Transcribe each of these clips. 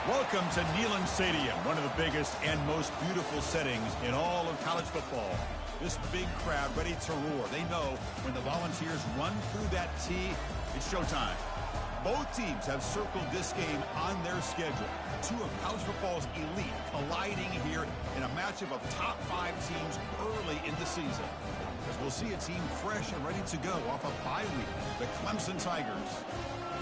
Welcome to Neyland Stadium, one of the biggest and most beautiful settings in all of college football. This big crowd ready to roar. They know when the Volunteers run through that tee, it's showtime. Both teams have circled this game on their schedule. Two of college football's elite colliding here in a matchup of top 5 teams early in the season. As we'll see a team fresh and ready to go off a bye week, the Clemson Tigers,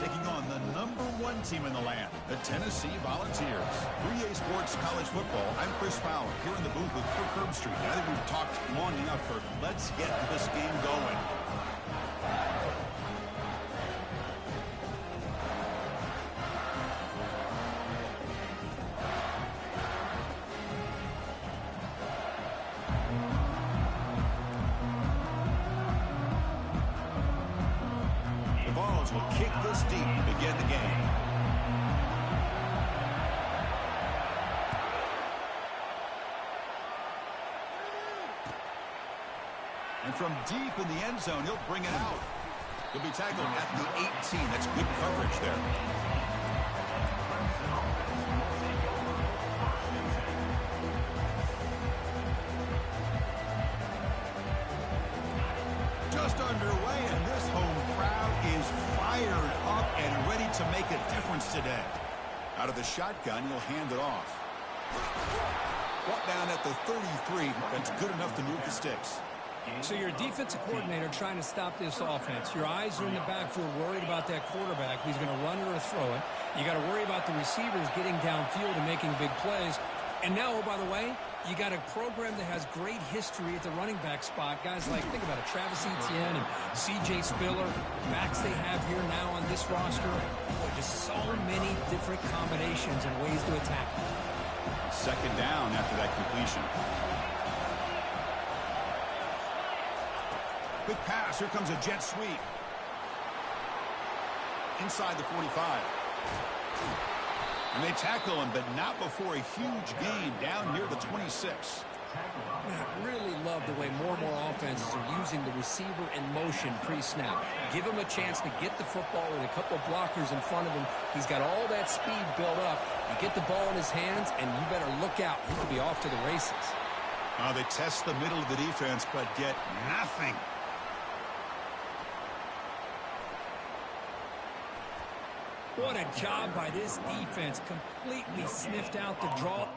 taking on the #1 team in the land, the Tennessee Volunteers. 3A Sports College Football, I'm Chris Fowler, here in the booth with Kirk Herbstreit. I think we've talked long enough, Kirk. Let's get this game going. Will kick this deep to begin the game. And from deep in the end zone, he'll bring it out. He'll be tackled at the 18. That's good coverage there. Just underway, and this home crowd is fired up and ready to make a difference today. Out of the shotgun, he'll hand it off. Brought down at the 33. That's good enough to move the sticks. So you're a defensive coordinator trying to stop this offense. Your eyes are in the backfield worried about that quarterback who's going to run it or throw it. You got to worry about the receivers getting downfield and making big plays. And now, oh, by the way, you got a program that has great history at the running back spot. Guys like, think about it, Travis Etienne and C.J. Spiller, backs they have here now on this roster. Boy, just so many different combinations and ways to attack. Second down after that completion. Quick pass. Here comes a jet sweep. Inside the 45. And they tackle him, but not before a huge gain down near the 26. I really love the way more and more offenses are using the receiver in motion pre-snap. Give him a chance to get the football with a couple of blockers in front of him. He's got all that speed built up. You get the ball in his hands, and you better look out. He could be off to the races. They test the middle of the defense, but get nothing. What a job by this defense. Completely sniffed out the draw.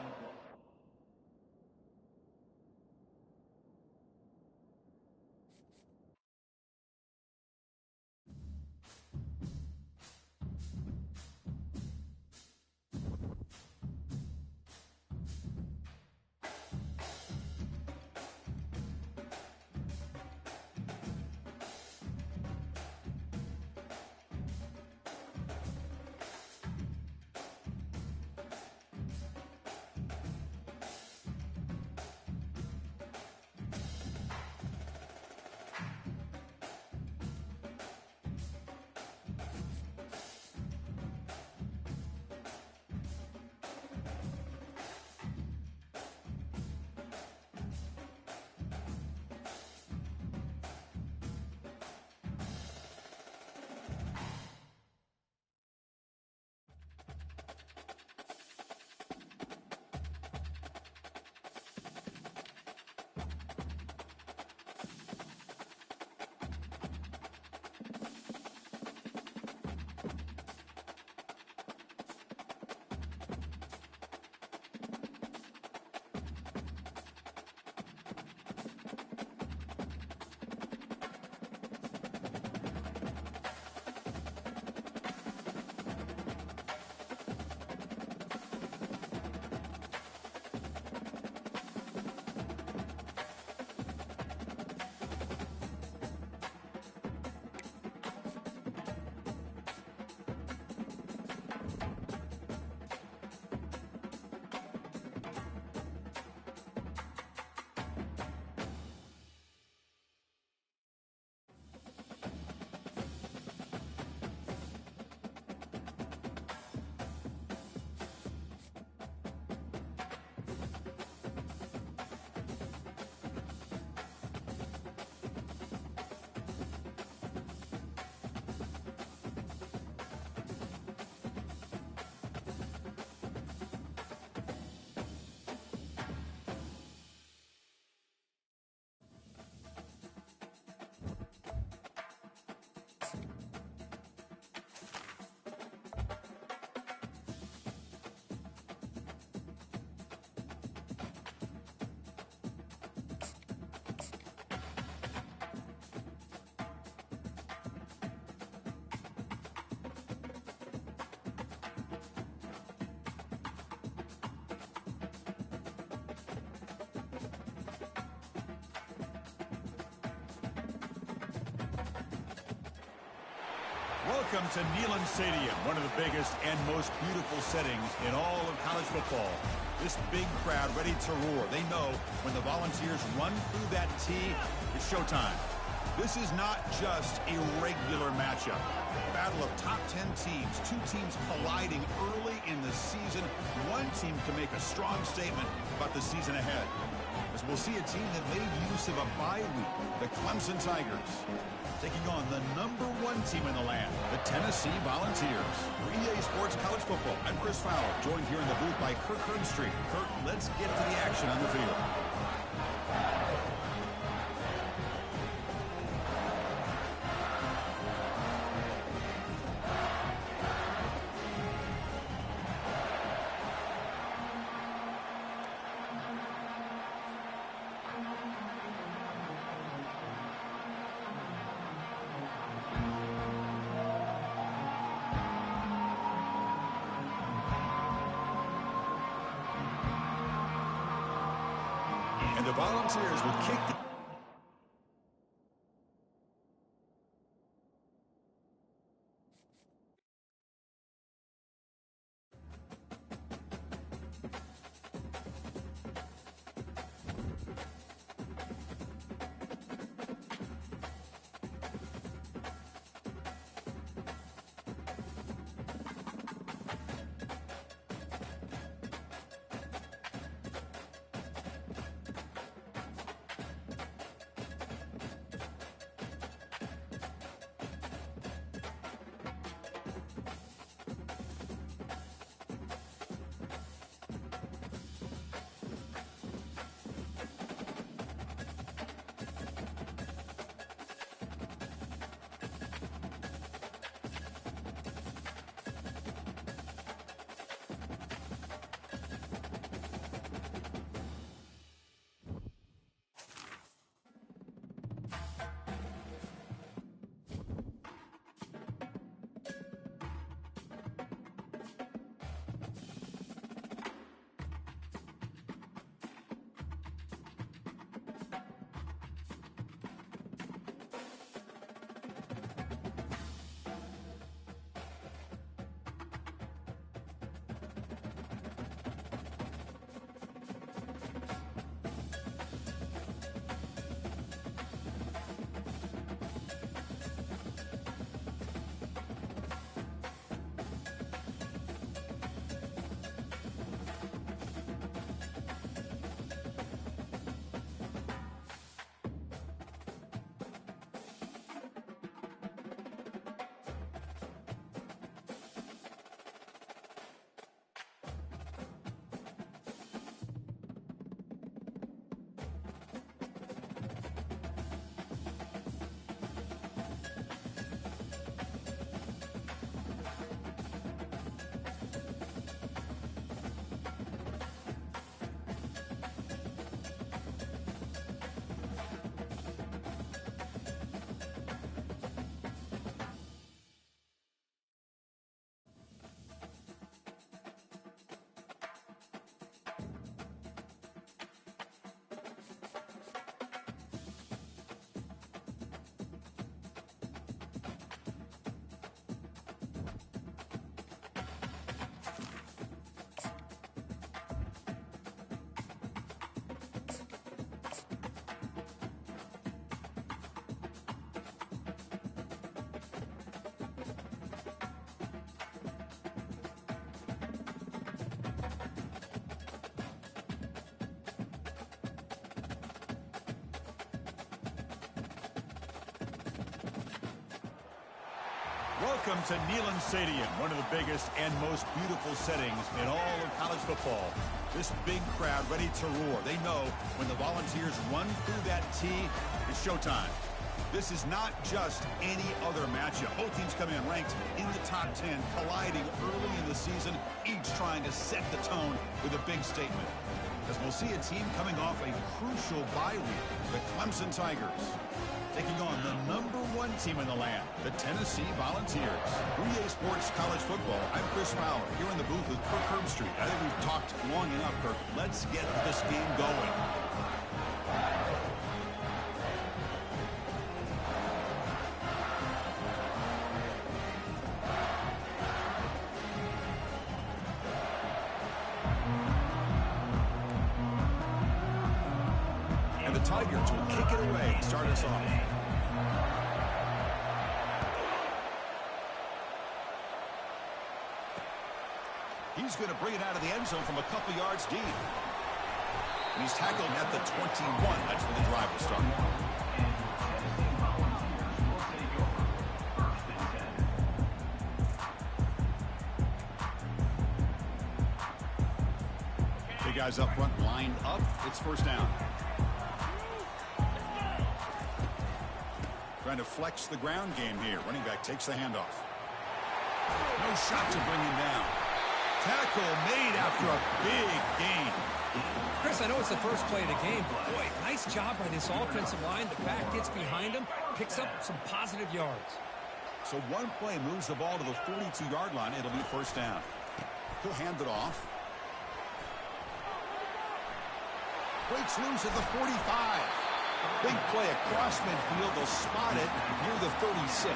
Welcome to Neyland Stadium, one of the biggest and most beautiful settings in all of college football. This big crowd ready to roar. They know when the Volunteers run through that tee, it's showtime. This is not just a regular matchup. Battle of top 10 teams, two teams colliding early in the season. One team can make a strong statement about the season ahead. As we'll see a team that made use of a bye week, the Clemson Tigers, taking on the #1 team in the land, the Tennessee Volunteers. For EA Sports College Football, I'm Chris Fowler, joined here in the booth by Kirk Herbstreit. Kirk, let's get to the action on the field. And the Volunteers will kick the... Welcome to Neyland Stadium, one of the biggest and most beautiful settings in all of college football. This big crowd ready to roar. They know when the Volunteers run through that tee, it's showtime. This is not just any other matchup. Both teams come in ranked in the top 10, colliding early in the season, each trying to set the tone with a big statement. As we'll see a team coming off a crucial bye week, the Clemson Tigers, taking on the #1 team in the land, the Tennessee Volunteers. For EA Sports College Football, I'm Chris Fowler, here in the booth with Kirk Herbstreit. I think we've talked long enough, Kirk. Let's get this game going. Tigers will kick it away to start us off. He's going to bring it out of the end zone from a couple yards deep. And he's tackled at the 21. That's where the drive will start. Big guys up front lined up. It's first down. Trying to flex the ground game here. Running back takes the handoff. No shot to bring him down. Tackle made after a big gain. Chris, I know it's the first play of the game, but boy, nice job by this offensive line. The back gets behind him, picks up some positive yards. So one play moves the ball to the 42-yard line. It'll be first down. He'll hand it off. Breaks loose at the 45. Big play across midfield. They'll spot it near the 36.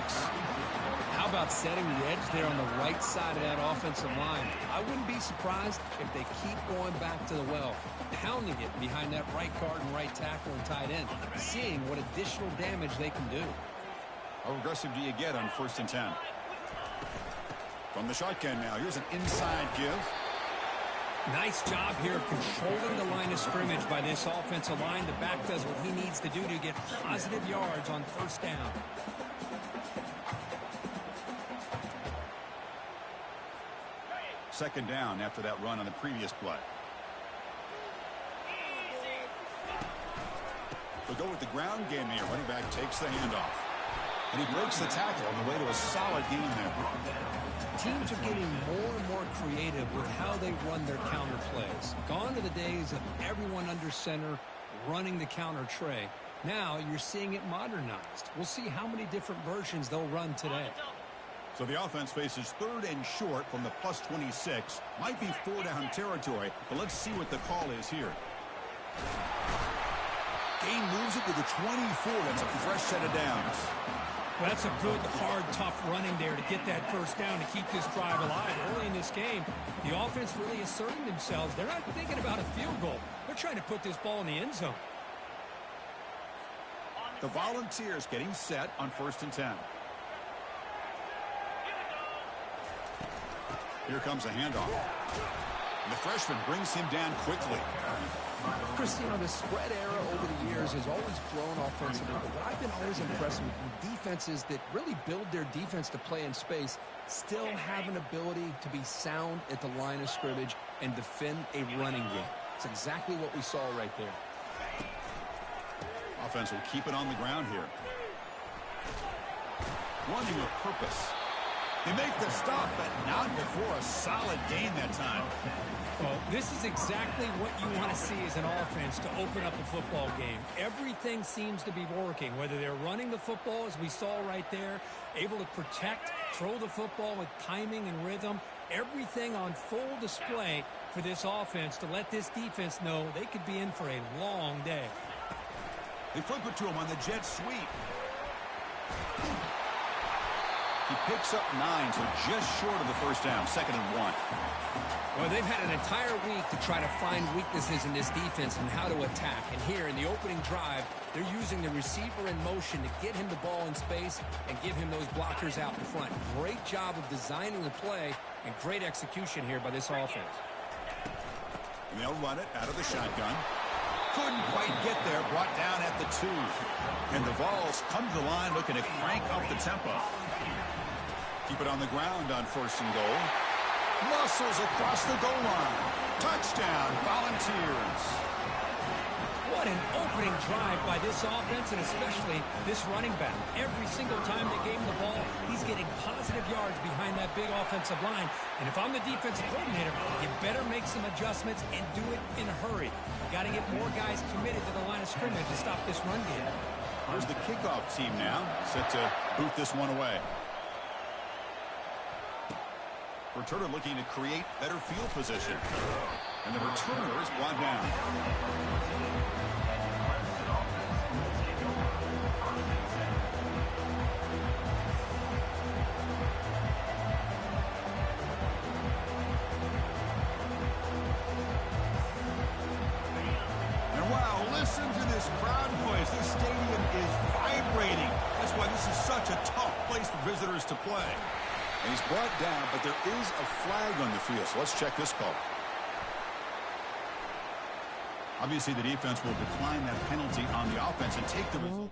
How about setting the edge there on the right side of that offensive line? I wouldn't be surprised if they keep going back to the well, pounding it behind that right guard and right tackle and tight end, seeing what additional damage they can do. How aggressive do you get on 1st and 10? From the shotgun now, here's an inside give. Nice job here of controlling the line of scrimmage by this offensive line. The back does what he needs to do to get positive yards on 1st down. Second down after that run on the previous play. They'll go with the ground game here. Running back takes the handoff. And he breaks the tackle on the way to a solid gain there. Teams are getting more and more creative with how they run their counter plays. Gone are the days of everyone under center running the counter tray. Now you're seeing it modernized. We'll see how many different versions they'll run today. So the offense faces 3rd and short from the plus 26. Might be 4-down territory, but let's see what the call is here. Gain moves it to the 24. That's a fresh set of downs. Well, that's a good, hard, tough running there to get that 1st down to keep this drive alive. Early in this game, the offense really asserting themselves. They're not thinking about a field goal. They're trying to put this ball in the end zone. The Volunteers getting set on 1st and 10. Here comes a handoff. And the freshman brings him down quickly. Chris, you know, the spread era over the years has always grown offensively, but what I've been always impressed with defenses that really build their defense to play in space still have an ability to be sound at the line of scrimmage and defend a running game. It's exactly what we saw right there. Offense will keep it on the ground here. Running with purpose. They make the stop, but not before a solid gain that time. Well, this is exactly what you want to see as an offense to open up a football game. Everything seems to be working, whether they're running the football, as we saw right there, able to protect, throw the football with timing and rhythm, everything on full display for this offense to let this defense know they could be in for a long day. They flip it to him on the jet sweep. He picks up 9, so just short of the 1st down, 2nd and 1. Well, they've had an entire week to try to find weaknesses in this defense and how to attack. And here in the opening drive, they're using the receiver in motion to get him the ball in space and give him those blockers out in front. Great job of designing the play and great execution here by this offense. And they'll run it out of the shotgun. Couldn't quite get there, brought down at the 2. And the Vols come to the line looking to crank up the tempo. Keep it on the ground on 1st and goal. Muscles across the goal line. Touchdown, Volunteers. What an opening drive by this offense, and especially this running back. Every single time they gave him the ball, he's getting positive yards behind that big offensive line. And if I'm the defensive coordinator, you better make some adjustments and do it in a hurry. You got to get more guys committed to the line of scrimmage to stop this run game. Here's the kickoff team now, set to boot this one away. Returner looking to create better field position. And the returner is brought down. And wow, listen to this crowd This is such a tough place for visitors to play. And he's brought down, but there is a flag on the field, so let's check this call. Obviously, the defense will decline that penalty on the offense and take the result.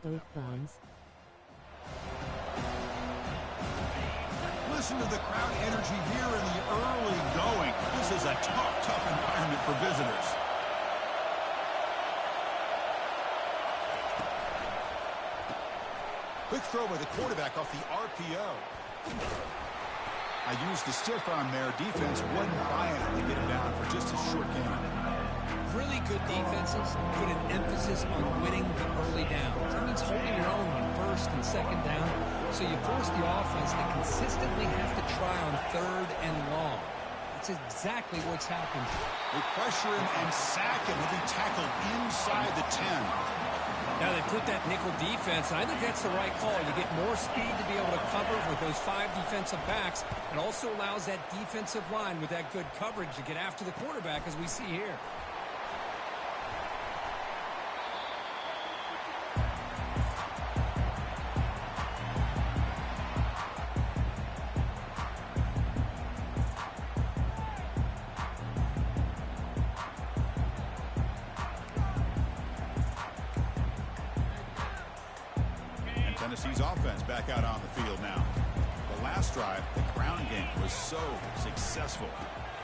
Listen to the crowd energy here in the early going. This is a tough environment for visitors. Quick throw by the quarterback off the RPO. I used the stiff arm there. Defense wasn't buying it to get him down for just a short gain. Really good defenses put an emphasis on winning the early downs. That means holding your own on first and second down, so you force the offense to consistently have to try on third and long. That's exactly what's happened. They pressure him and sack him. He'll be tackled inside the 10. Now they put that nickel defense, and I think that's the right call. You get more speed to be able to cover with those 5 defensive backs. It also allows that defensive line with that good coverage to get after the quarterback, as we see here. Tennessee's offense back out on the field now. The last drive, the ground game, was so successful.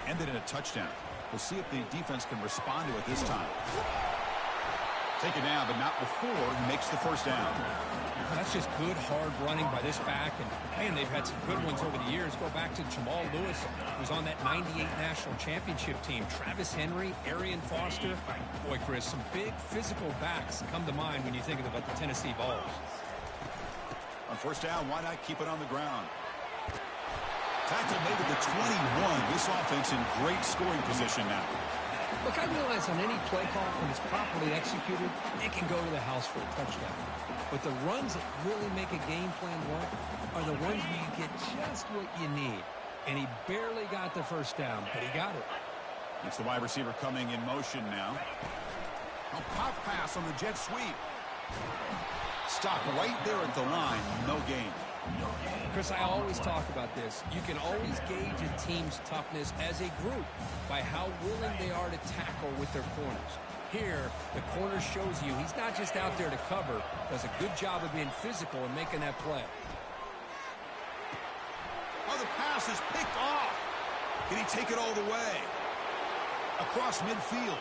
Ended in a touchdown. We'll see if the defense can respond to it this time. Taken down, but not before he makes the first down. That's just good, hard running by this back. And, man, they've had some good ones over the years. Go back to Jamal Lewis, who was on that 98 National Championship team. Travis Henry, Arian Foster. Boy, Chris, some big physical backs come to mind when you think about the Tennessee Vols. On first down, why not keep it on the ground? Tackle made at the 21. This offense in great scoring position now. Look, I realize on any play call, when it's properly executed, it can go to the house for a touchdown. But the runs that really make a game plan work are the ones where you get just what you need. And he barely got the first down, but he got it. It's the wide receiver coming in motion now. A pop pass on the jet sweep. Stop right there at the line. No gain. Chris, I always talk about this. You can always gauge a team's toughness as a group by how willing they are to tackle with their corners. Here, the corner shows you he's not just out there to cover, does a good job of being physical and making that play. Oh, the pass is picked off. Can he take it all the way? Across midfield.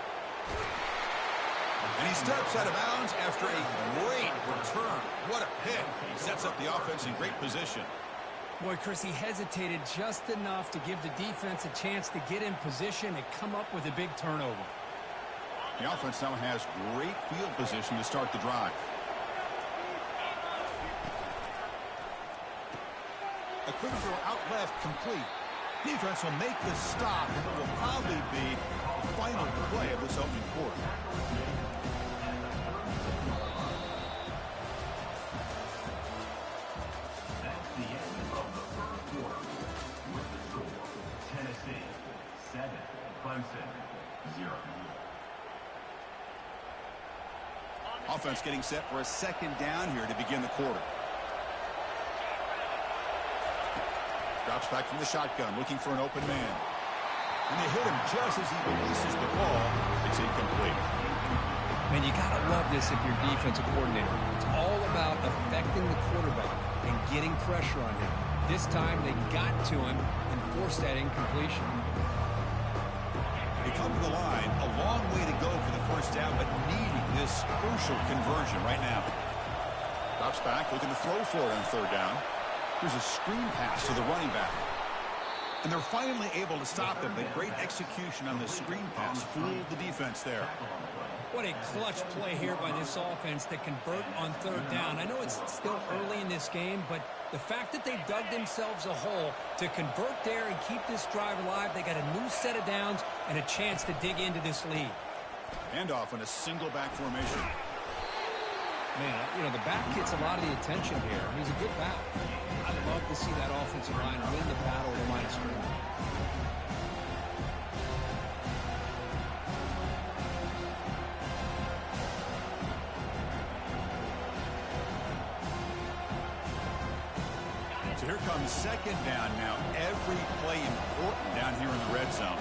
And he steps out of bounds after a great return. What a pick. He sets up the offense in great position. Boy, Chris, he hesitated just enough to give the defense a chance to get in position and come up with a big turnover. The offense now has great field position to start the drive. A quick throw out left, complete. Defense will make the stop, and it will probably be the final play of this opening quarter. Offense getting set for a second down here to begin the quarter. Drops back from the shotgun, looking for an open man. And they hit him just as he releases the ball. It's incomplete. Man, you got to love this if you're defensive coordinator. It's all about affecting the quarterback and getting pressure on him. This time they got to him and forced that incompletion. They come to the line, a long way to go for the first down, but needing this crucial conversion right now. Drops back, looking to throw for it on third down. There's a screen pass to the running back. And they're finally able to stop him. The great execution on the screen pass fooled the defense there. What a clutch play here by this offense to convert on third down. I know it's still early in this game, but the fact that they've dug themselves a hole to convert there and keep this drive alive, they got a new set of downs and a chance to dig into this lead. Handoff in a single back formation. Man, you know, the back gets a lot of the attention here. He's a good back. I'd love to see that offensive line win the battle of the line of scrimmage. So here comes second down now. Every play important down here in the red zone.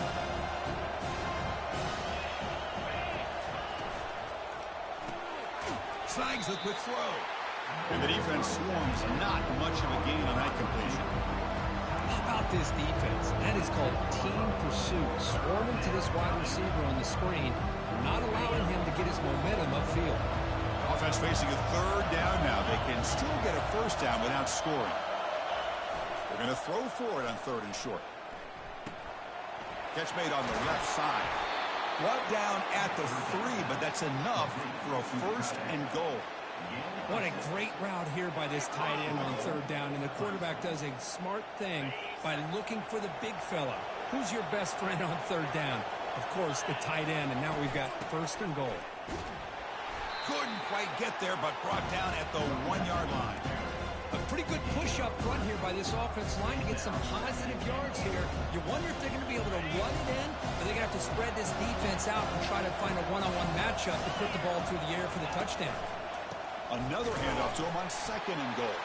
Snags the quick throw. And the defense swarms. Not much of a gain on that completion. How about this defense? That is called team pursuit. Swarming to this wide receiver on the screen, not allowing him to get his momentum upfield. Offense facing a third down now. They can still get a first down without scoring. They're going to throw for it on third and short. Catch made on the left side. Brought down at the 3, but that's enough for a first and goal. What a great route here by this tight end on third down, and the quarterback does a smart thing by looking for the big fella. Who's your best friend on third down? Of course, the tight end, and now we've got first and goal. Couldn't quite get there, but brought down at the 1-yard line. A pretty good push up front here by this offense line to get some positive yards here. You wonder if they're going to be able to run it in, or they're going to have to spread this defense out and try to find a one-on-one matchup to put the ball through the air for the touchdown. Another handoff to him on second and goal.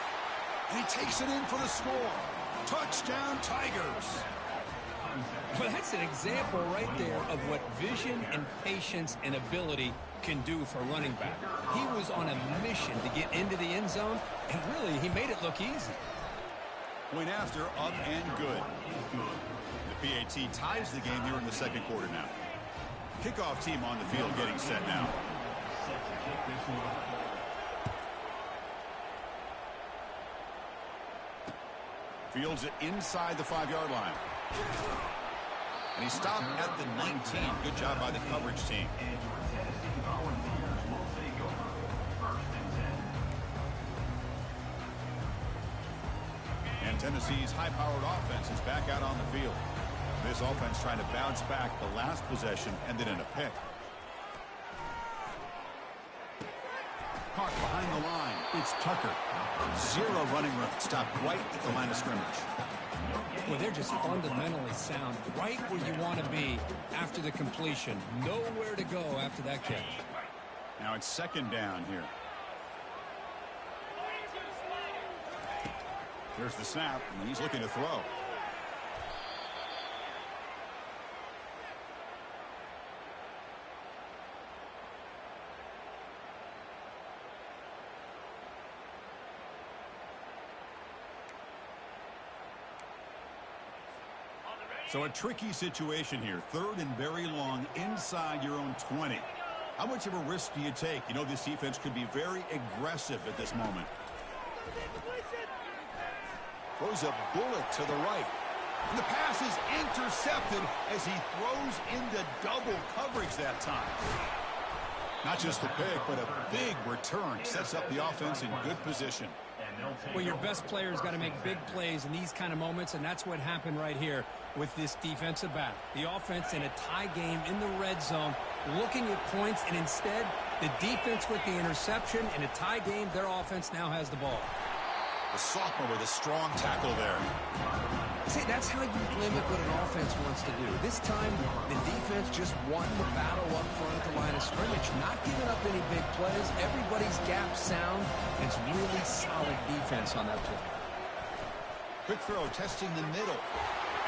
And he takes it in for the score. Touchdown, Tigers. Well, that's an example right there of what vision and patience and ability can do for running back. He was on a mission to get into the end zone, and really, he made it look easy. Point after, up and good. The PAT ties the game here in the second quarter now. Kickoff team on the field getting set now. Fields it inside the 5-yard line. And he stopped at the 19. Good job by the coverage team. And Tennessee's high-powered offense is back out on the field. This offense trying to bounce back. The last possession ended in a pick. Caught behind the line. It's Tucker. 0 running room. Stopped right at the line of scrimmage. Well, they're just fundamentally sound. Right where you want to be after the completion. Nowhere to go after that catch. Now it's second down here. Here's the snap, and he's looking to throw. So a tricky situation here. Third and very long inside your own 20. How much of a risk do you take? You know, this defense could be very aggressive at this moment. Throws a bullet to the right. And the pass is intercepted as he throws into double coverage that time. Not just the pick, but a big return. Sets up the offense in good position. Well, your best player's got to make big plays in these kind of moments, and that's what happened right here with this defensive back. The offense in a tie game in the red zone, looking at points, and instead, the defense with the interception. In a tie game, their offense now has the ball. The sophomore with a strong tackle there. See, that's how you limit what an offense wants to do. This time, the defense just won the battle up front at the line of scrimmage, not giving up any big plays. Everybody's gap sound. It's really solid defense on that play. Quick throw, testing the middle.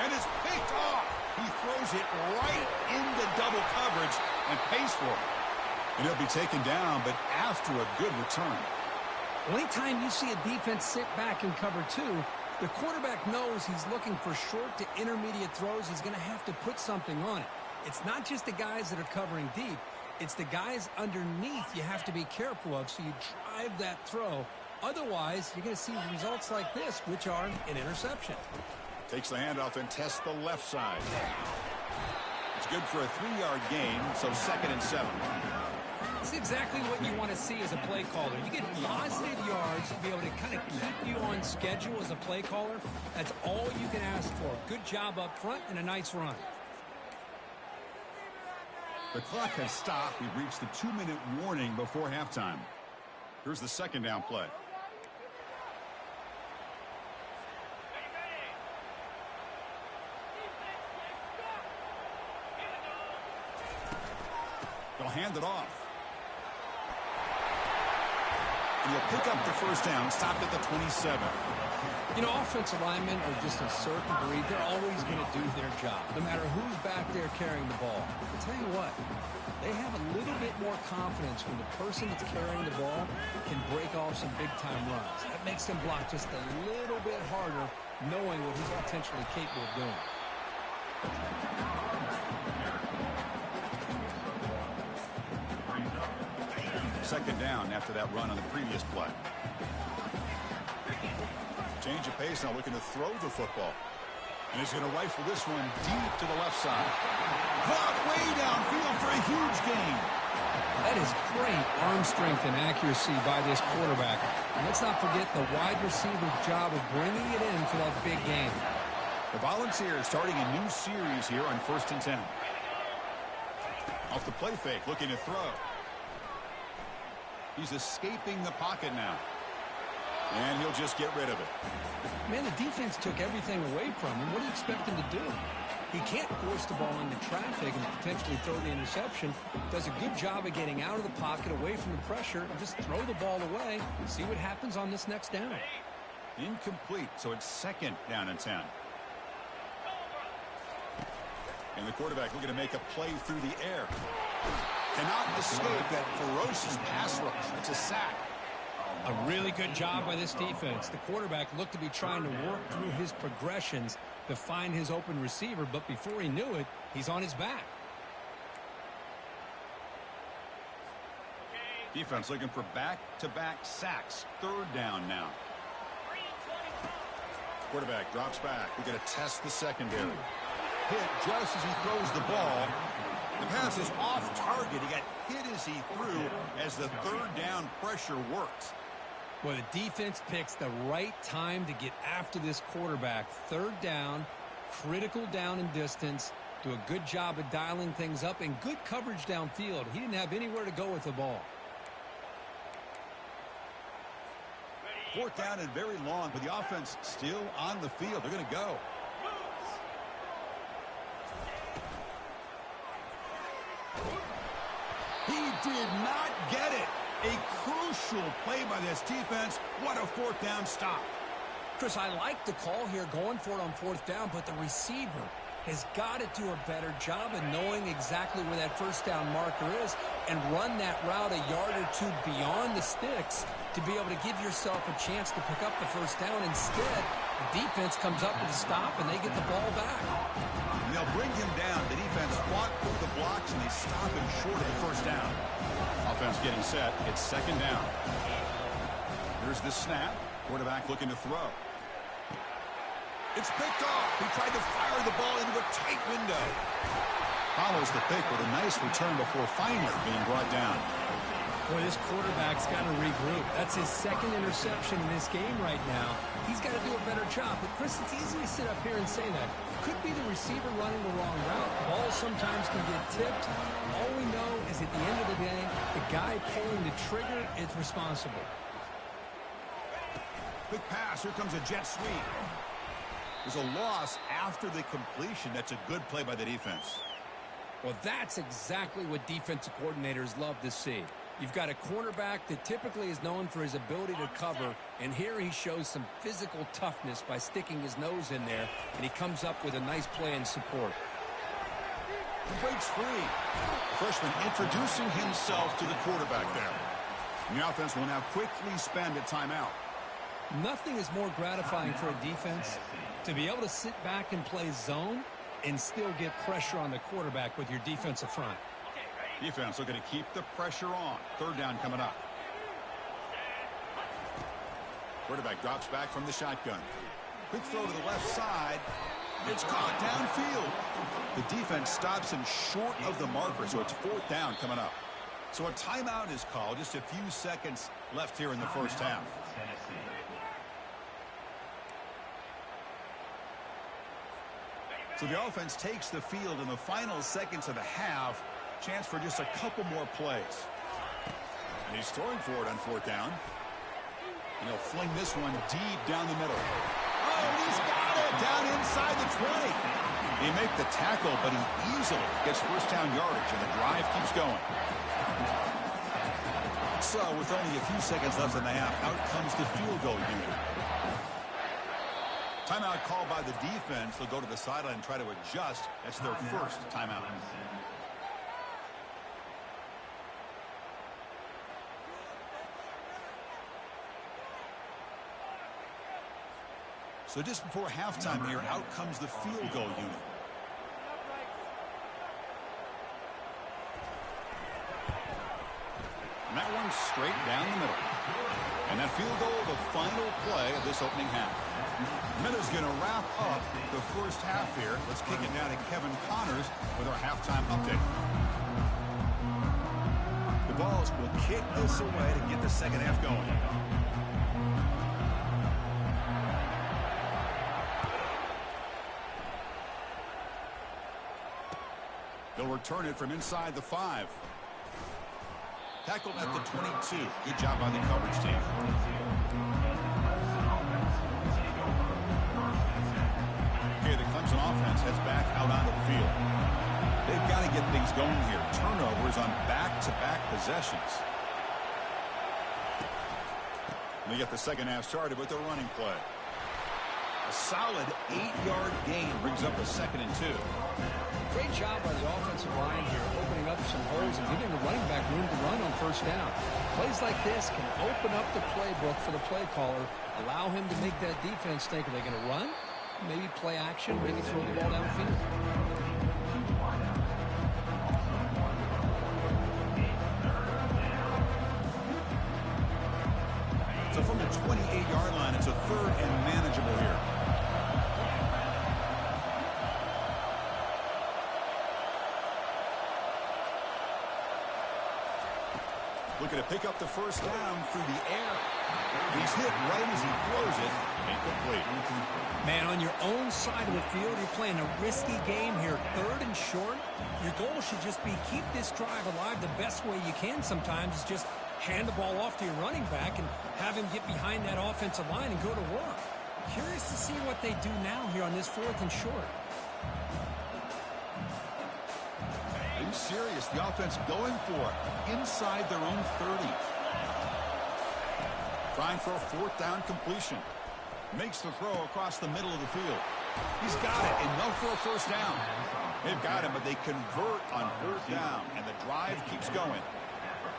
And it's picked off. He throws it right into double coverage and pays for it. And he'll be taken down, but after a good return. Well, anytime you see a defense sit back and cover 2, the quarterback knows he's looking for short to intermediate throws. He's going to have to put something on it. It's not just the guys that are covering deep. It's the guys underneath you have to be careful of, so you drive that throw. Otherwise, you're going to see results like this, which are an interception. Takes the handoff and tests the left side. It's good for a 3-yard gain, so 2nd and 7. It's exactly what you want to see as a play caller. You get positive yards to be able to kind of keep you on schedule as a play caller. That's all you can ask for. Good job up front and a nice run. The clock has stopped. We've reached the 2-minute warning before halftime. Here's the second down play. They'll hand it off. And he'll pick up the first down, stopped at the 27. You know, offensive linemen are just a certain breed. They're always going to do their job, no matter who's back there carrying the ball. I'll tell you what, they have a little bit more confidence when the person that's carrying the ball can break off some big-time runs. That makes them block just a little bit harder, knowing what he's potentially capable of doing. Second down after that run on the previous play. Change of pace now, looking to throw the football. And he's going to rifle this one deep to the left side. Caught way downfield for a huge gain. That is great arm strength and accuracy by this quarterback. And let's not forget the wide receiver's job of bringing it in for that big gain. The Volunteers starting a new series here on 1st and 10. Off the play fake, looking to throw. He's escaping the pocket now. And he'll just get rid of it. Man, the defense took everything away from him. What do you expect him to do? He can't force the ball into traffic and potentially throw the interception. Does a good job of getting out of the pocket, away from the pressure, and just throw the ball away. See what happens on this next down. Incomplete, so it's 2nd down and 10. And the quarterback looking to make a play through the air. Cannot escape that ferocious pass rush. It's a sack. A really good job by this defense. The quarterback looked to be trying to work through his progressions to find his open receiver, but before he knew it, he's on his back. Defense looking for back-to-back sacks. 3rd down now. Quarterback drops back. We're going to test the secondary. Hit just as he throws the ball. The pass is off target. He got hit as he threw as the 3rd down pressure works. Well, the defense picks the right time to get after this quarterback. 3rd down, critical down and distance. Do a good job of dialing things up and good coverage downfield. He didn't have anywhere to go with the ball. 4th down and very long, but the offense still on the field. They're going to go. He did not get it. A crucial play by this defense. What a 4th down stop. Chris, I like the call here going for it on 4th down, but the receiver has got to do a better job of knowing exactly where that 1st down marker is and run that route a yard or two beyond the sticks to be able to give yourself a chance to pick up the 1st down. Instead, the defense comes up with a stop and they get the ball back. And they'll bring him down. The defense fought through the blocks and they stop him short of the 1st down. Offense getting set. It's 2nd down. Here's the snap. Quarterback looking to throw. It's picked off. He tried to fire the ball into a tight window. Follows the pick with a nice return before finally being brought down. Boy, this quarterback's got to regroup. That's his 2nd interception in this game right now. He's got to do a better job. But, Chris, it's easy to sit up here and say that. Could be the receiver running the wrong route. Balls sometimes can get tipped. All we know is at the end of the day, the guy pulling the trigger is responsible. Quick pass. Here comes a jet sweep. There's a loss after the completion. That's a good play by the defense. Well, that's exactly what defensive coordinators love to see. You've got a cornerback that typically is known for his ability to cover, and here he shows some physical toughness by sticking his nose in there, and he comes up with a nice play in support. He breaks free. The freshman introducing himself to the quarterback there. And the offense will now quickly spend a timeout. Nothing is more gratifying for a defense to be able to sit back and play zone and still get pressure on the quarterback with your defensive front. Defense looking to keep the pressure on. 3rd down coming up. Quarterback drops back from the shotgun. Quick throw to the left side. It's caught downfield. The defense stops him short of the marker, so it's 4th down coming up. So a timeout is called. Just a few seconds left here in the 1st half. So the offense takes the field in the final seconds of the half. Chance for just a couple more plays. And he's throwing for it on 4th down. And he'll fling this one deep down the middle. Oh, he's got it down inside the 20. He make the tackle, but he easily gets 1st down yardage, and the drive keeps going. So with only a few seconds left in the half, out comes the field goal unit. Timeout called by the defense. They'll go to the sideline and try to adjust. That's their first timeout. So just before halftime here, out comes the field goal unit. And that one's straight down the middle. And that field goal, the final play of this opening half. Miller's going to wrap up the first half here. Let's kick it down to Kevin Connors with our halftime update. The Vols will kick this away to get the second half going. They'll return it from inside the 5. Tackled at the 22. Good job by the coverage team. Okay, the Clemson offense heads back out onto the field. They've got to get things going here. Turnovers on back-to-back possessions. They get the second half started with their running play. A solid 8-yard gain brings up a 2nd and 2. Great job by the offensive line here, opening up some holes and giving the running back room to run on first down. Plays like this can open up the playbook for the play caller, allow him to make that defense think, are they going to run? Maybe play action, maybe throw the ball downfield. So from the 28-yard line, it's a 3rd and manageable here. Looking to pick up the first down through the air. He's hit right as he throws it. Incomplete. Man, on your own side of the field, you're playing a risky game here. 3rd and short. Your goal should just be keep this drive alive the best way you can sometimes. Is just hand the ball off to your running back and have him get behind that offensive line and go to work. Curious to see what they do now here on this 4th and short. Are you serious? The offense going for it inside their own 30. Trying for a 4th down completion. Makes the throw across the middle of the field. He's got it, enough for a first down. They've got him, but they convert on 3rd down, and the drive keeps going.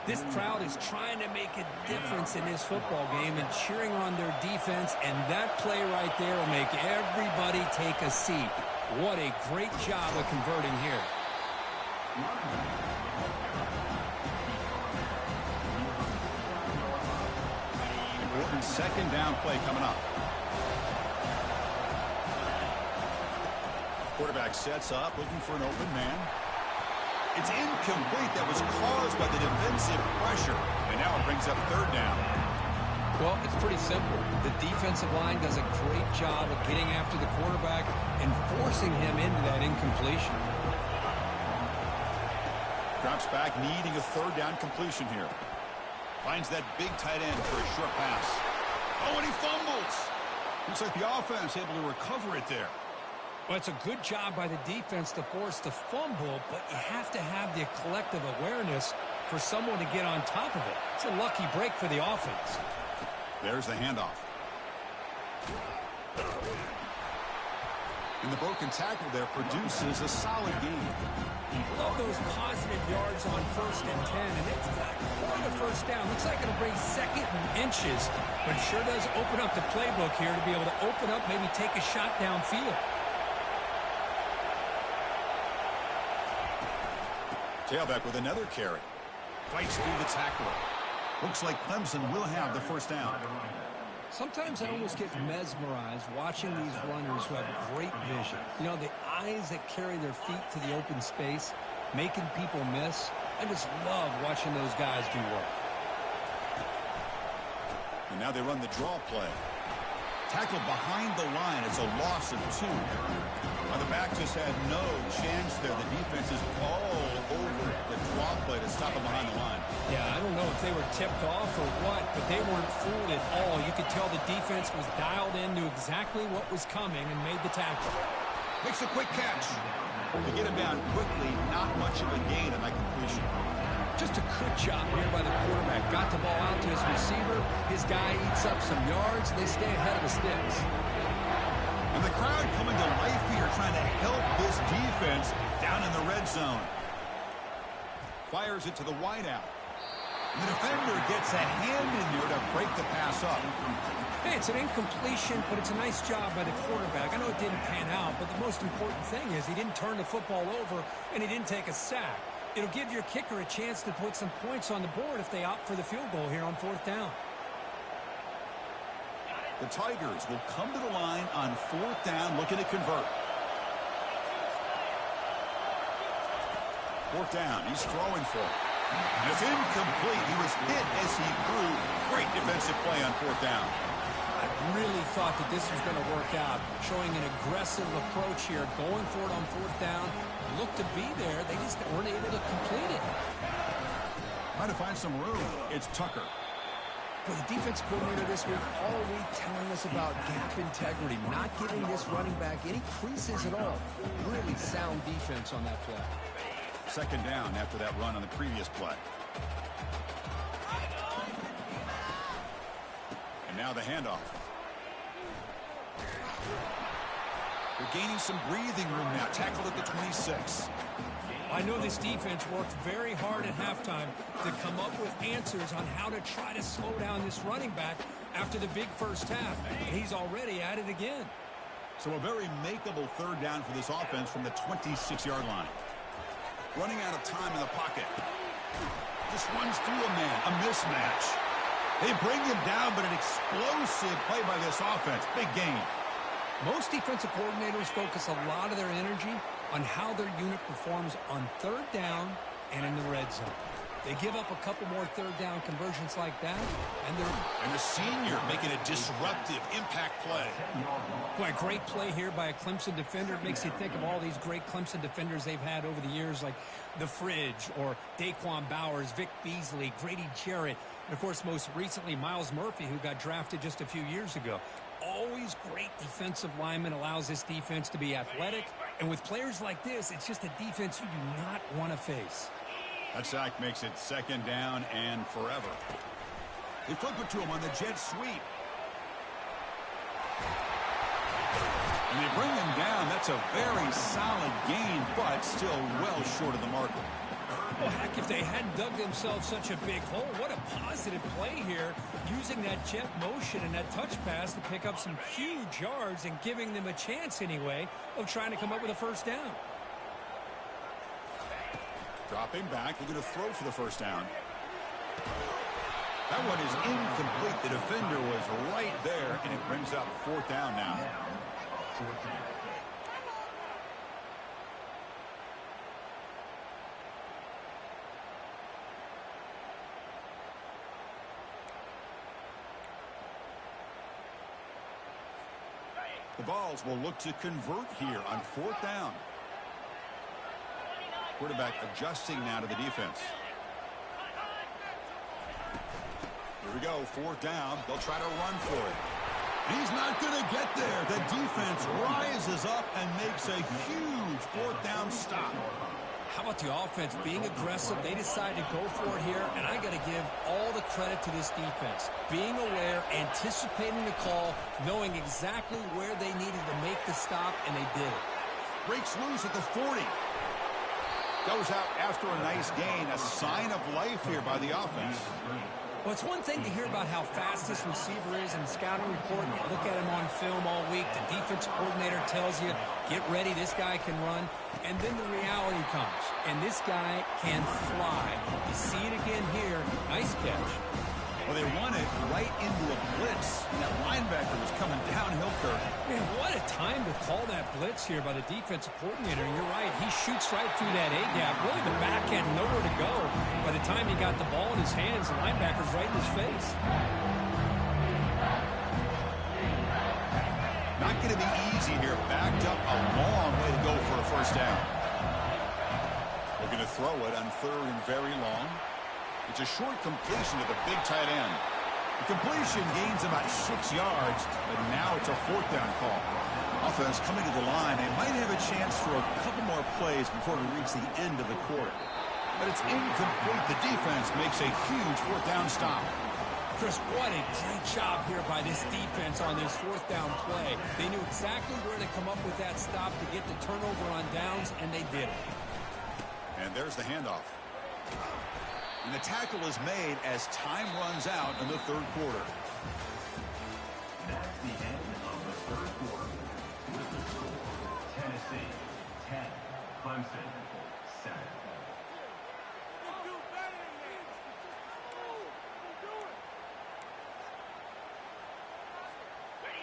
This crowd is trying to make a difference in this football game and cheering on their defense, and that play right there will make everybody take a seat. What a great job of converting here. Important 2nd down play coming up. Quarterback sets up, looking for an open man. It's incomplete. That was caused by the defensive pressure. And now it brings up 3rd down. Well, it's pretty simple. The defensive line does a great job of getting after the quarterback and forcing him into that incompletion. Drops back, needing a 3rd down completion here. Finds that big tight end for a short pass. Oh, and he fumbles. Looks like the offense able to recover it there. Well, it's a good job by the defense to force the fumble, but you have to have the collective awareness for someone to get on top of it. It's a lucky break for the offense. There's the handoff. And the broken tackle there produces a solid gain. Love those positive yards on 1st and 10, and it's not quite a first down. Looks like it'll bring 2nd and inches, but it sure does open up the playbook here to be able to open up, maybe take a shot downfield. Tailback with another carry. Fights through the tackler. Looks like Clemson will have the first down. Sometimes I almost get mesmerized watching these runners who have great vision. You know, the eyes that carry their feet to the open space, making people miss. I just love watching those guys do work. And now they run the draw play. Tackled behind the line. It's a loss of 2. Now the back just had no chance there. The defense is all over the draw play to stop him behind the line. Yeah, I don't know if they were tipped off or what, but they weren't fooled at all. You could tell the defense was dialed in, knew exactly what was coming, and made the tackle. Makes a quick catch. To get him down quickly, not much of a gain on that completion. Just a good job here by the quarterback. Got the ball out to his receiver. His guy eats up some yards. They stay ahead of the sticks. And the crowd coming to life here, trying to help this defense down in the red zone. Fires it to the wideout. The defender gets a hand in there to break the pass up. Hey, it's an incompletion, but it's a nice job by the quarterback. I know it didn't pan out, but the most important thing is he didn't turn the football over and he didn't take a sack. It'll give your kicker a chance to put some points on the board if they opt for the field goal here on 4th down. The Tigers will come to the line on 4th down, looking to convert. 4th down, he's throwing for it. And it's incomplete. He was hit as he threw. Great defensive play on 4th down. I really thought that this was going to work out, showing an aggressive approach here, going for it on 4th down. Looked to be there. They just weren't able to complete it. Trying to find some room. It's Tucker. Well, the defense coordinator this week all week telling us about gap integrity, not giving this running back any creases at all. Really sound defense on that play. 2nd down after that run on the previous play. And now the handoff. They're gaining some breathing room now. Tackled at the 26. I know this defense worked very hard at halftime to come up with answers on how to try to slow down this running back after the big first half. And he's already at it again. So a very makeable 3rd down for this offense from the 26-yard line. Running out of time in the pocket. Just runs through a man. A mismatch. They bring him down, but an explosive play by this offense. Big gain. Most defensive coordinators focus a lot of their energy on how their unit performs on 3rd down and in the red zone. They give up a couple more 3rd down conversions like that, and the senior making a disruptive impact play. Boy, a great play here by a Clemson defender. It makes you think of all these great Clemson defenders they've had over the years, like The Fridge or Daquan Bowers, Vic Beasley, Grady Jarrett, and, of course, most recently, Miles Murphy, who got drafted just a few years ago. Always great defensive lineman, allows this defense to be athletic, and with players like this, it's just a defense you do not want to face. That sack makes it 2nd down and forever. They flip it to him on the jet sweep. And they bring him down. That's a very solid gain, but still well short of the marker. Well, heck, if they hadn't dug themselves such a big hole, what a positive play here, using that jet motion and that touch pass to pick up some huge yards and giving them a chance anyway of trying to come up with a 1st down. Dropping back, looking to throw for the 1st down. That one is incomplete. The defender was right there, and it brings up 4th down now. The Vols will look to convert here on 4th down. Quarterback adjusting now to the defense. Here we go, 4th down. They'll try to run for it. He's not going to get there. The defense rises up and makes a huge 4th down stop. How about the offense being aggressive? They decide to go for it here, and I got to give all the credit to this defense. Being aware, anticipating the call, knowing exactly where they needed to make the stop, and they did it. Breaks loose at the 40. Goes out after a nice gain. A sign of life here by the offense. Well, it's one thing to hear about how fast this receiver is in the scouting report. You look at him on film all week. The defense coordinator tells you, get ready, this guy can run. And then the reality comes, and this guy can fly. You see it again here. Nice catch. Well, they won it right into a blitz. And that linebacker was coming downhill, Kirk. Man, what a time to call that blitz here by the defensive coordinator. And you're right, he shoots right through that A-gap. Really, the back had nowhere to go. By the time he got the ball in his hands, the linebacker's right in his face. Not going to be easy here. Backed up a long way to go for a 1st down. They're going to throw it on 3rd and very long. It's a short completion to the big tight end. The completion gains about 6 yards, but now it's a 4th down call. Offense coming to the line. They might have a chance for a couple more plays before we reach the end of the quarter. But it's incomplete. The defense makes a huge 4th down stop. Chris, what a great job here by this defense on this fourth down play. They knew exactly where to come up with that stop to get the turnover on downs, and they did it. And there's the handoff. And the tackle is made as time runs out in the third quarter. That's the end of the third quarter. With the score, Tennessee 10, Clemson 7.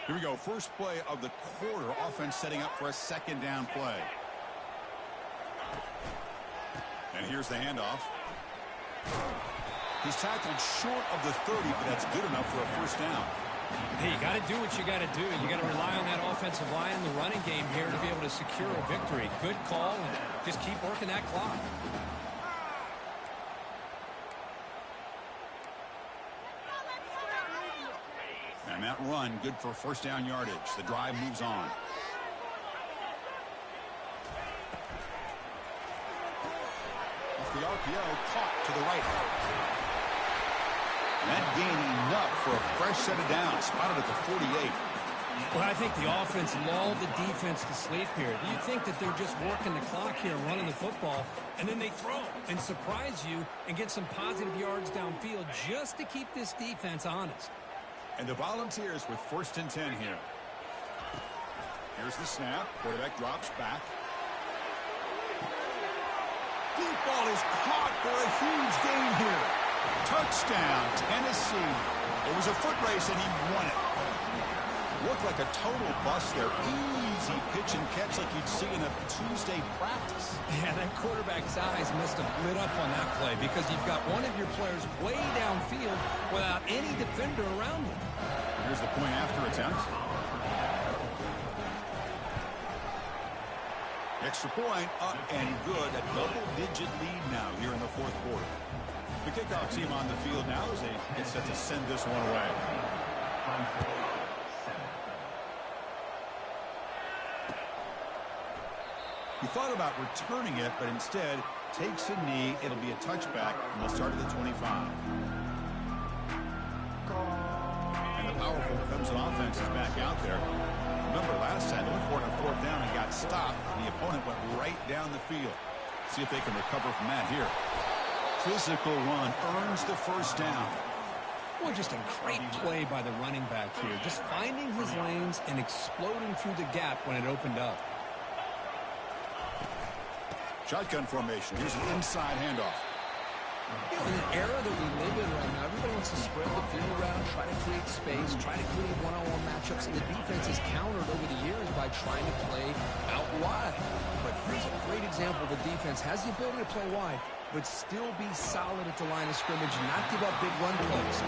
Here we go. First play of the quarter. Offense setting up for a second down play. And here's the handoff. He's tackled short of the 30, but that's good enough for a first down. Hey, you got to do what you got to do. You got to rely on that offensive line and the running game here to be able to secure a victory. Good call, and just keep working that clock. And that run, good for first down yardage. The drive moves on. Off the RPO, caught to the right. And that gain enough for a fresh set of downs. Spotted at the 48. Well, I think the offense lulled the defense to sleep here. You think that they're just working the clock here and running the football, and then they throw and surprise you and get some positive yards downfield just to keep this defense honest. And the Volunteers with first and 10 here. Here's the snap. Quarterback drops back. Deep ball is caught for a huge gain here. Touchdown, Tennessee. It was a foot race, and he won it. Looked like a total bust there. Easy pitch and catch like you'd see in a Tuesday practice. Yeah, that quarterback's eyes must have lit up on that play because you've got one of your players way downfield without any defender around him. Here's the point after attempt. Extra point up and good. A double-digit lead now here in the fourth quarter. The kickoff team on the field now as they get set to send this one away. He thought about returning it, but instead takes a knee. It'll be a touchback, and they'll start at the 25. And the powerful Clemson offense is back out there. Remember, last time they went for it on fourth down and got stopped, and the opponent went right down the field. See if they can recover from that here. Physical run earns the first down. Well, just a great play by the running back here. Just finding his lanes and exploding through the gap when it opened up. Shotgun formation. Here's an inside handoff. You know, in an era that we live in right now, everybody wants to spread the field around, try to create space, try to create one-on-one matchups, and the defense has countered over the years by trying to play out wide. But here's a great example. The defense has the ability to play wide, but still be solid at the line of scrimmage and not give up big run plays.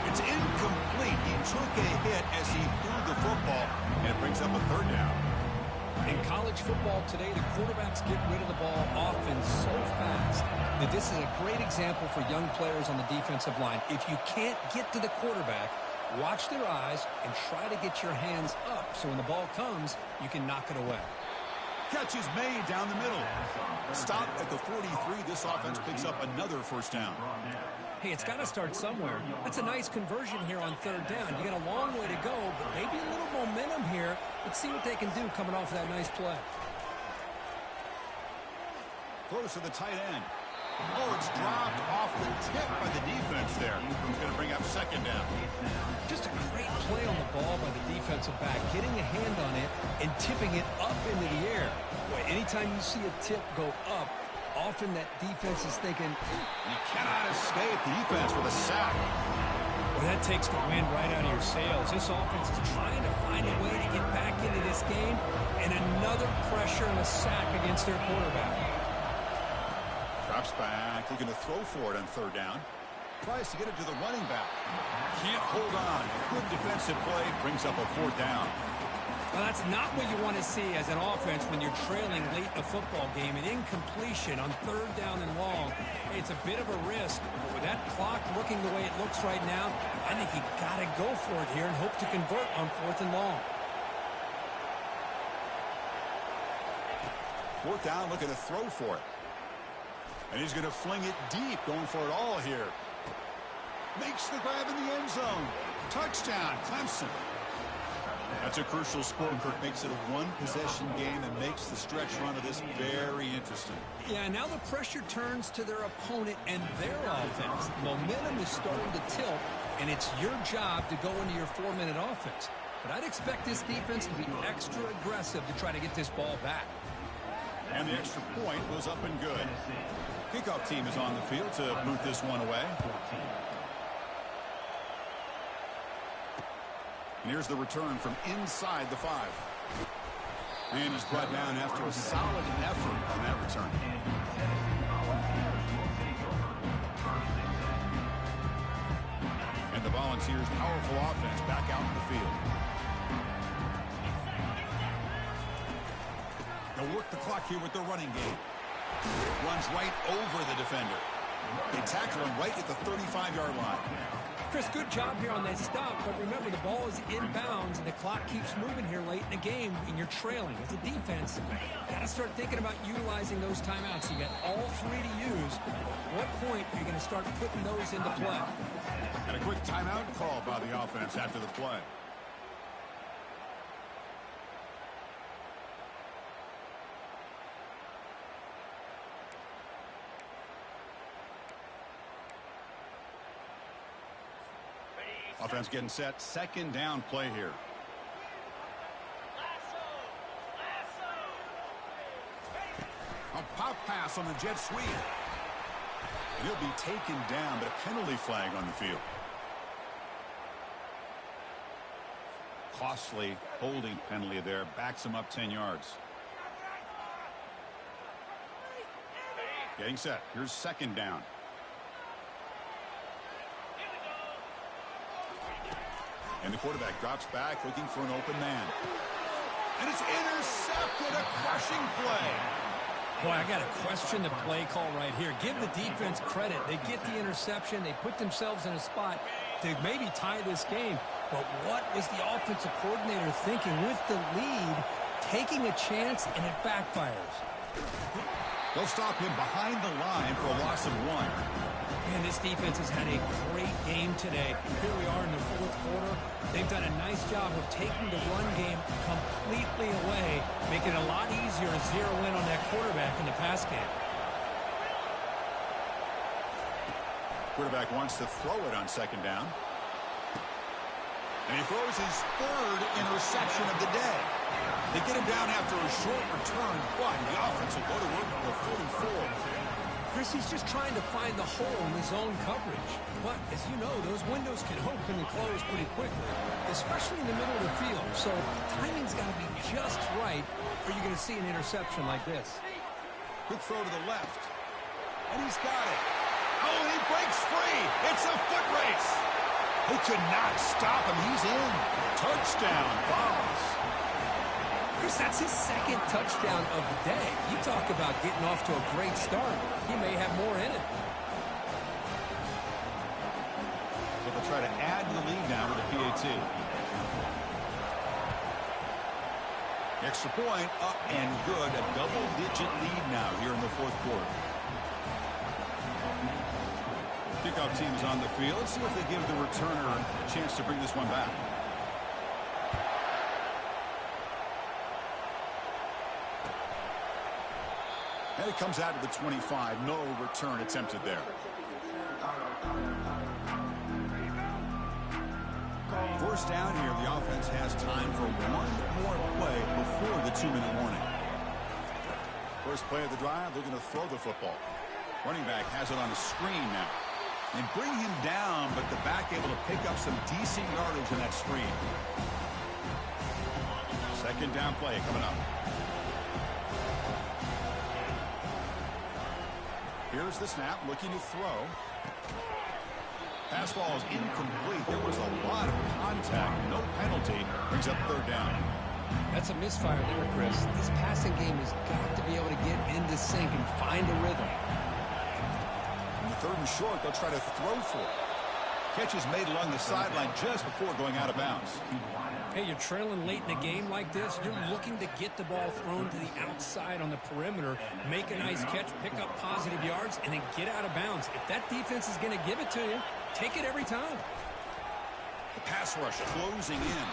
It's incomplete. He took a hit as he threw the football, and it brings up a third down. In college football today, the quarterbacks get rid of the ball often so fast that this is a great example for young players on the defensive line. If you can't get to the quarterback, watch their eyes and try to get your hands up so when the ball comes, you can knock it away. Catch is made down the middle. Stop at the 43. This offense picks up another first down. Hey, it's got to start somewhere. That's a nice conversion here on third down. You got a long way to go, but maybe a little momentum here. Let's see what they can do coming off of that nice play. Throws to the tight end. Oh, it's dropped off the tip by the defense there. He's going to bring up second down. Just a great play on the ball by the defensive back, getting a hand on it and tipping it up into the air. Boy, anytime you see a tip go up, often that defense is thinking, you cannot escape the defense with a sack. Well, that takes the wind right out of your sails. This offense is trying to find a way to get back into this game, and another pressure and a sack against their quarterback. Drops back, looking to throw for it on third down. Tries to get it to the running back. Can't hold on. Good defensive play, brings up a fourth down. Well, that's not what you want to see as an offense when you're trailing late in a football game. An incompletion on third down and long. It's a bit of a risk, but with that clock looking the way it looks right now, I think you got to go for it here and hope to convert on fourth and long. Fourth down, looking to throw for it. And he's going to fling it deep, going for it all here. Makes the grab in the end zone. Touchdown, Clemson. That's a crucial score, Kirk. Makes it a one-possession game and makes the stretch run of this very interesting. Yeah, now the pressure turns to their opponent and their offense. Momentum is starting to tilt, and it's your job to go into your 4-minute offense. But I'd expect this defense to be extra aggressive to try to get this ball back. And the extra point was up and good. Kickoff team is on the field to boot this one away. And here's the return from inside the 5. And he's brought down after a solid effort on that return. And the Volunteers' powerful offense back out in the field. They'll work the clock here with their running game. Runs right over the defender. They tackle him right at the 35-yard line. Chris, good job here on that stop, but remember the ball is inbounds and the clock keeps moving here late in the game and you're trailing. As a defense, you got to start thinking about utilizing those timeouts. You got all 3 to use. At what point are you going to start putting those into play? And a quick timeout call by the offense after the play. Offense getting set. Second down play here. A pop pass on the jet sweep. He'll be taken down, but a penalty flag on the field. Costly holding penalty there. Backs him up 10 yards. Getting set. Here's second down. And the quarterback drops back looking for an open man. And it's intercepted. A crushing play. Boy, I got to question the play call right here. Give the defense credit. They get the interception. They put themselves in a spot to maybe tie this game. But what was the offensive coordinator thinking with the lead, taking a chance, and it backfires? They'll stop him behind the line for a loss of 1. Man, this defense has had a great game today. Here we are in the 4th quarter. They've done a nice job of taking the run game completely away, making it a lot easier to zero in on that quarterback in the pass game. Quarterback wants to throw it on second down. And he throws his 3rd interception of the day. They get him down after a short return, but the offense will go to work for 44. Chris, he's just trying to find the hole in the zone coverage. But, as you know, those windows can open and close pretty quickly, especially in the middle of the field. So, timing's got to be just right, or you're going to see an interception like this. Quick throw to the left. And he's got it. Oh, and he breaks free. It's a foot race. He could not stop him. He's in. Touchdown, Vols. Chris, that's his 2nd touchdown of the day. You talk about getting off to a great start. He may have more in it. So they'll try to add to the lead now with a PAT. Extra point up and good. A double-digit lead now here in the 4th quarter. Kickoff team is on the field. Let's see if they give the returner a chance to bring this one back. And it comes out to the 25. No return attempted there. First down here, the offense has time for one more play before the 2-minute warning. First play of the drive, they're going to throw the football. Running back has it on a screen now. And bring him down, but the back able to pick up some decent yardage in that screen. Second down play coming up. Here's the snap, looking to throw. Pass ball is incomplete. There was a lot of contact, no penalty. Brings up 3rd down. That's a misfire there, Chris. This passing game has got to be able to get into sync and find a rhythm. In the 3rd and short, they'll try to throw for it. Catch is made along the sideline just before going out of bounds. Hey, you're trailing late in a game like this. You're looking to get the ball thrown to the outside on the perimeter, make a nice catch, pick up positive yards, and then get out of bounds. If that defense is going to give it to you, take it every time. The pass rush closing in.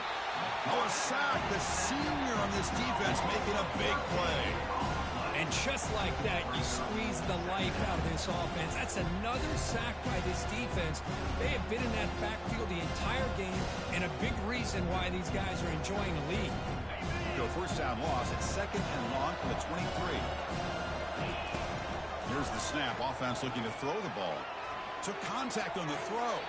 Oh, a sack. The senior on this defense making a big play. And just like that, you squeeze the life out of this offense. That's another sack by this defense. They have been in that backfield the entire game, and a big reason why these guys are enjoying a lead. Go first down loss. It's 2nd and long from the 23. Here's the snap. Offense looking to throw the ball. Took contact on the throw.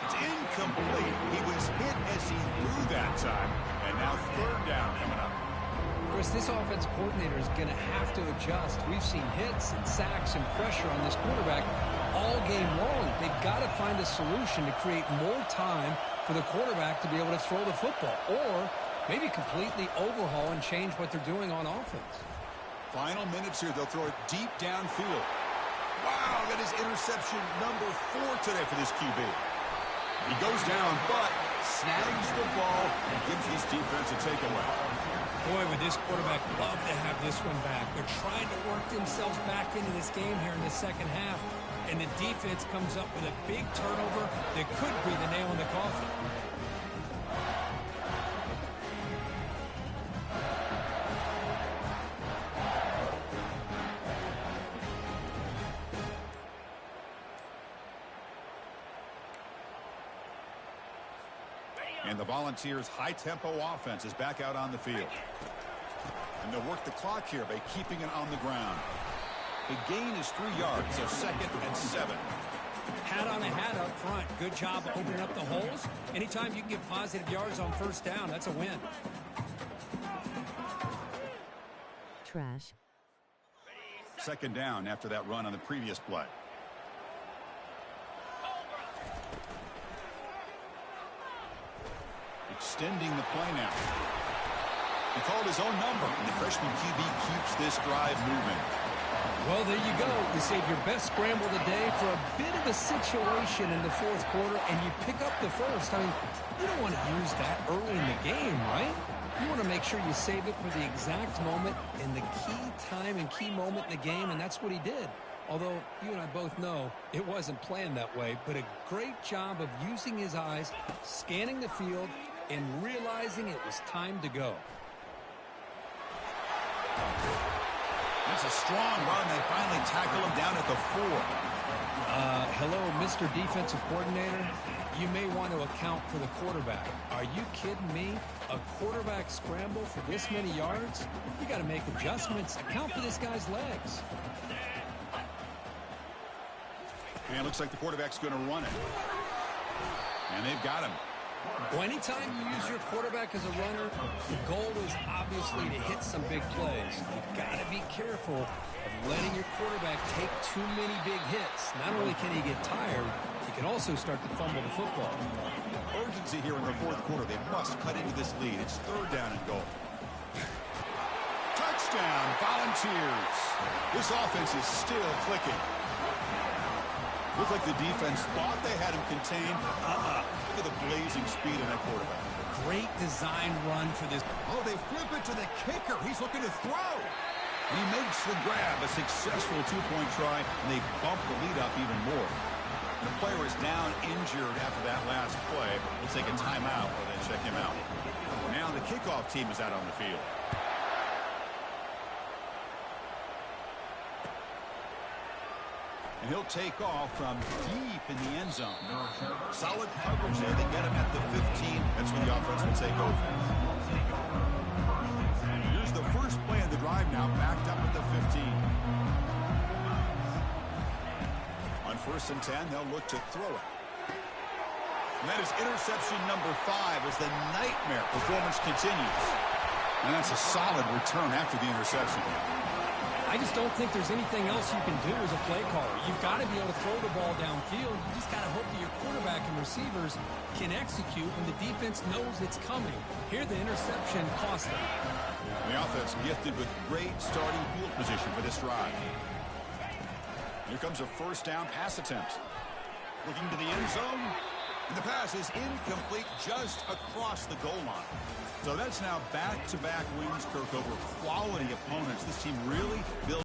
It's incomplete. He was hit as he threw that time. And now 3rd down coming up. Of course, this offensive coordinator is going to have to adjust. We've seen hits and sacks and pressure on this quarterback all game long. They've got to find a solution to create more time for the quarterback to be able to throw the football, or maybe completely overhaul and change what they're doing on offense. Final minutes here. They'll throw it deep downfield. Wow, that is interception number 4 today for this QB. He goes down, but snags the ball and gives this defense a takeaway. Boy, would this quarterback love to have this one back. They're trying to work themselves back into this game here in the second half, and the defense comes up with a big turnover that could be the nail in the coffin. And the Volunteers' high-tempo offense is back out on the field. And they'll work the clock here by keeping it on the ground. The gain is 3 yards, so 2nd and 7. Hat on a hat up front. Good job opening up the holes. Anytime you can get positive yards on first down, that's a win. Trash. 2nd down after that run on the previous play. Extending the play now. He called his own number, and the freshman QB keeps this drive moving. Well, there you go. You save your best scramble today for a bit of a situation in the 4th quarter, and you pick up the first. I mean, you don't want to use that early in the game, right? You want to make sure you save it for the exact moment and the key time and key moment in the game, and that's what he did. Although you and I both know it wasn't planned that way, but a great job of using his eyes, scanning the field, and realizing it was time to go. That's a strong run. They finally tackle him down at the 4. Hello, Mr. Defensive Coordinator. You may want to account for the quarterback. Are you kidding me? A quarterback scramble for this many yards? You got to make adjustments. Account for this guy's legs. And it looks like the quarterback's going to run it. And they've got him. Well, anytime you use your quarterback as a runner, the goal is obviously to hit some big plays. You've got to be careful of letting your quarterback take too many big hits. Not only can he get tired, he can also start to fumble the football. Urgency here in the 4th quarter. They must cut into this lead. It's 3rd down and goal. Touchdown, Volunteers. This offense is still clicking. Looked like the defense thought they had him contained. Look at the blazing speed in that quarterback. Great design run for this. Oh, they flip it to the kicker. He's looking to throw. He makes the grab, a successful 2-point try, and they bump the lead up even more. The player is down injured after that last play. We'll take a timeout or then check him out. Now the kickoff team is out on the field. And he'll take off from deep in the end zone. Solid coverage there. They get him at the 15. That's when the offense will take over. Here's the first play of the drive now, backed up at the 15. On 1st and 10, they'll look to throw it. And that is interception number 5 as the nightmare performance continues. And that's a solid return after the interception. I just don't think there's anything else you can do as a play caller. You've got to be able to throw the ball downfield. You just got to hope that your quarterback and receivers can execute when the defense knows it's coming. Here, the interception cost them. The offense gifted with great starting field position for this drive. Here comes a 1st down pass attempt. Looking to the end zone. And the pass is incomplete just across the goal line. So that's now back-to-back wins, Kirk, over quality opponents. This team really built